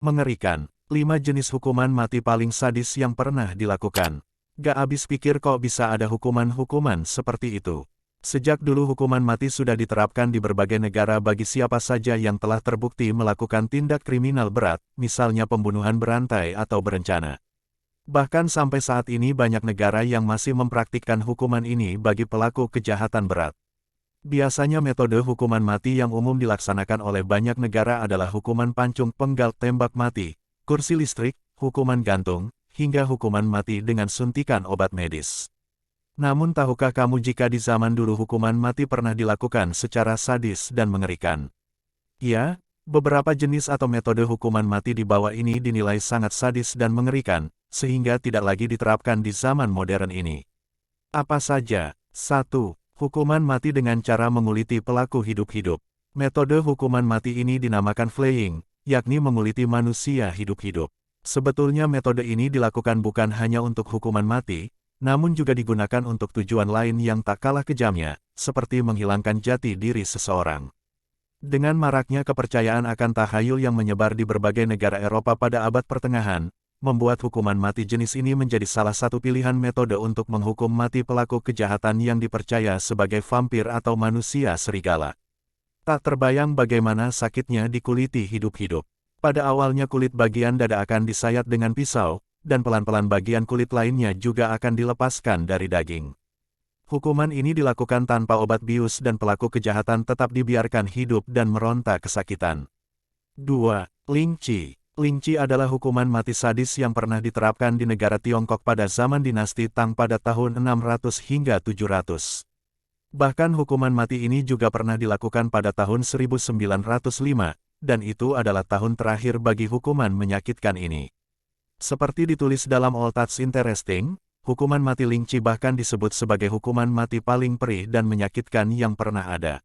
Mengerikan. 5 jenis hukuman mati paling sadis yang pernah dilakukan. Gak habis pikir kok bisa ada hukuman-hukuman seperti itu. Sejak dulu hukuman mati sudah diterapkan di berbagai negara bagi siapa saja yang telah terbukti melakukan tindak kriminal berat, misalnya pembunuhan berantai atau berencana. Bahkan sampai saat ini banyak negara yang masih mempraktikkan hukuman ini bagi pelaku kejahatan berat. Biasanya metode hukuman mati yang umum dilaksanakan oleh banyak negara adalah hukuman pancung penggal tembak mati, kursi listrik, hukuman gantung, hingga hukuman mati dengan suntikan obat medis. Namun tahukah kamu jika di zaman dulu hukuman mati pernah dilakukan secara sadis dan mengerikan? Ya, beberapa jenis atau metode hukuman mati di bawah ini dinilai sangat sadis dan mengerikan, sehingga tidak lagi diterapkan di zaman modern ini. Apa saja? 1. Hukuman mati dengan cara menguliti pelaku hidup-hidup. Metode hukuman mati ini dinamakan flaying, yakni menguliti manusia hidup-hidup. Sebetulnya metode ini dilakukan bukan hanya untuk hukuman mati, namun juga digunakan untuk tujuan lain yang tak kalah kejamnya, seperti menghilangkan jati diri seseorang. Dengan maraknya kepercayaan akan tahayul yang menyebar di berbagai negara Eropa pada abad pertengahan, membuat hukuman mati jenis ini menjadi salah satu pilihan metode untuk menghukum mati pelaku kejahatan yang dipercaya sebagai vampir atau manusia serigala. Tak terbayang bagaimana sakitnya dikuliti hidup-hidup. Pada awalnya kulit bagian dada akan disayat dengan pisau, dan pelan-pelan bagian kulit lainnya juga akan dilepaskan dari daging. Hukuman ini dilakukan tanpa obat bius dan pelaku kejahatan tetap dibiarkan hidup dan meronta kesakitan. 2. Lynchi. Lynchi adalah hukuman mati sadis yang pernah diterapkan di negara Tiongkok pada zaman dinasti Tang pada tahun 600 hingga 700. Bahkan hukuman mati ini juga pernah dilakukan pada tahun 1905, dan itu adalah tahun terakhir bagi hukuman menyakitkan ini. Seperti ditulis dalam All That's Interesting, hukuman mati Lynchi bahkan disebut sebagai hukuman mati paling perih dan menyakitkan yang pernah ada.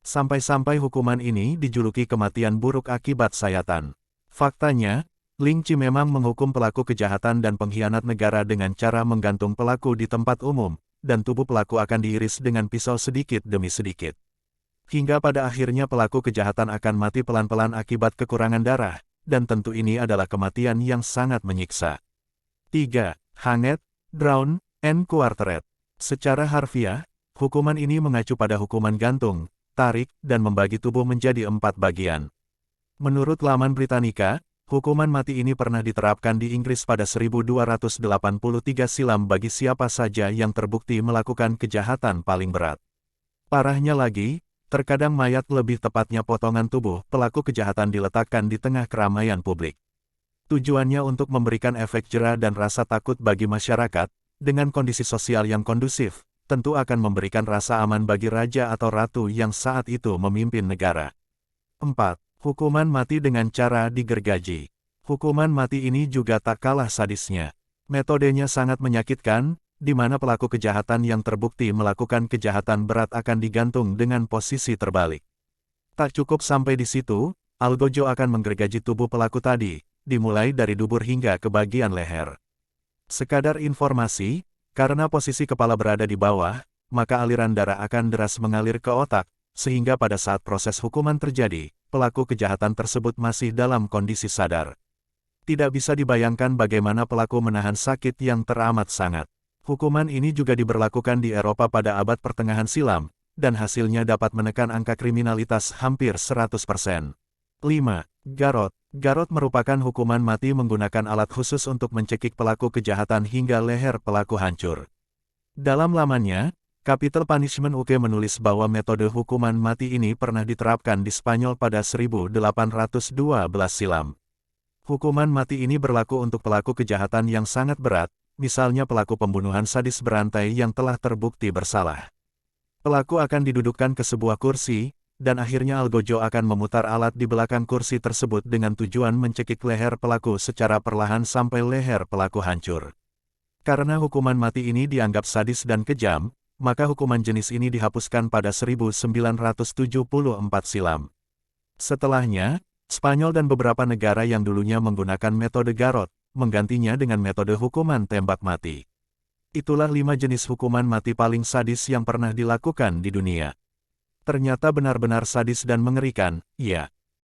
Sampai-sampai hukuman ini dijuluki kematian buruk akibat sayatan. Faktanya, Lynchi memang menghukum pelaku kejahatan dan pengkhianat negara dengan cara menggantung pelaku di tempat umum, dan tubuh pelaku akan diiris dengan pisau sedikit demi sedikit. Hingga pada akhirnya pelaku kejahatan akan mati pelan-pelan akibat kekurangan darah, dan tentu ini adalah kematian yang sangat menyiksa. 3. Hanged, Drown, and Quartered. Secara harfiah, hukuman ini mengacu pada hukuman gantung, tarik, dan membagi tubuh menjadi 4 bagian. Menurut laman Britannica, hukuman mati ini pernah diterapkan di Inggris pada 1283 silam bagi siapa saja yang terbukti melakukan kejahatan paling berat. Parahnya lagi, terkadang mayat, lebih tepatnya potongan tubuh pelaku kejahatan, diletakkan di tengah keramaian publik. Tujuannya untuk memberikan efek jera dan rasa takut bagi masyarakat, dengan kondisi sosial yang kondusif, tentu akan memberikan rasa aman bagi raja atau ratu yang saat itu memimpin negara. 4. Hukuman mati dengan cara digergaji. Hukuman mati ini juga tak kalah sadisnya. Metodenya sangat menyakitkan, di mana pelaku kejahatan yang terbukti melakukan kejahatan berat akan digantung dengan posisi terbalik. Tak cukup sampai di situ, algojo akan menggergaji tubuh pelaku tadi, dimulai dari dubur hingga ke bagian leher. Sekadar informasi, karena posisi kepala berada di bawah, maka aliran darah akan deras mengalir ke otak, sehingga pada saat proses hukuman terjadi, pelaku kejahatan tersebut masih dalam kondisi sadar. Tidak bisa dibayangkan bagaimana pelaku menahan sakit yang teramat sangat. Hukuman ini juga diberlakukan di Eropa pada abad pertengahan silam, dan hasilnya dapat menekan angka kriminalitas hampir 100%. 5. Garrot. Garrot merupakan hukuman mati menggunakan alat khusus untuk mencekik pelaku kejahatan hingga leher pelaku hancur. Dalam lamannya, Capital Punishment UK menulis bahwa metode hukuman mati ini pernah diterapkan di Spanyol pada 1812 silam. Hukuman mati ini berlaku untuk pelaku kejahatan yang sangat berat, misalnya pelaku pembunuhan sadis berantai yang telah terbukti bersalah. Pelaku akan didudukkan ke sebuah kursi, dan akhirnya algojo akan memutar alat di belakang kursi tersebut dengan tujuan mencekik leher pelaku secara perlahan sampai leher pelaku hancur. Karena hukuman mati ini dianggap sadis dan kejam, maka hukuman jenis ini dihapuskan pada 1974 silam. Setelahnya, Spanyol dan beberapa negara yang dulunya menggunakan metode garrot, menggantinya dengan metode hukuman tembak mati. Itulah 5 jenis hukuman mati paling sadis yang pernah dilakukan di dunia. Ternyata benar-benar sadis dan mengerikan, ya.